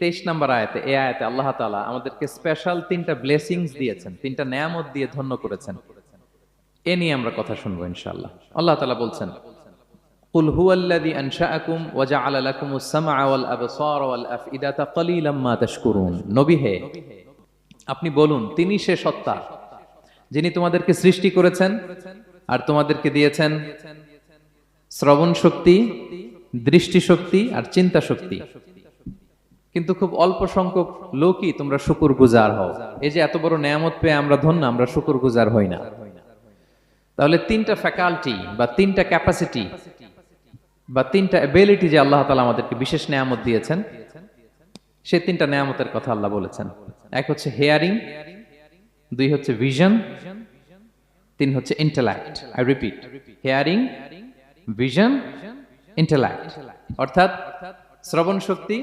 23 নম্বর আয়াতে, এই আয়াতে আল্লাহ তাআলা আমাদেরকে স্পেশাল তিনটা ব্লেসিংস দিয়েছেন, তিনটা নেয়ামত দিয়ে ধন্য করেছেন। এ নিয়ে আমরা কথা শুনবো ইনশাআল্লাহ। আল্লাহ তাআলা বলছেন, কুল হুয়াল্লাযী আনশাআকুম ওয়া জাআলা লাকুমুস সামআ ওয়াল আবসারা ওয়াল আফইদাতা ক্বালীলাম মা তাশকুরুন। নবী হে, আপনি বলুন, তিনি সে সত্তা যিনি তোমাদেরকে সৃষ্টি করেছেন আর তোমাদেরকে দিয়েছেন শ্রবণ শক্তি, দৃষ্টি শক্তি আর চিন্তা শক্তি। কিন্তু খুব অল্প সংখ্যক লোকই তোমরা শুকরগুজার হও। এই যে এত বড় নেয়ামত পেয়ে আমরা ধন্য, আমরা শুকরগুজার হই না। তাহলে তিনটা ফ্যাকাল্টি বা তিনটা ক্যাপাসিটি বা তিনটা এবিলিটি যে আল্লাহ তাআলা আমাদেরকে বিশেষ নেয়ামত দিয়েছেন, সেই তিনটা নেয়ামতের কথা আল্লাহ বলেছেন। এক হচ্ছে হেয়ারিং, দুই হচ্ছে ভিশন, তিন হচ্ছে intellect. I repeat, hearing, vision, intellect. অর্থাৎ শ্রবণ শক্তি,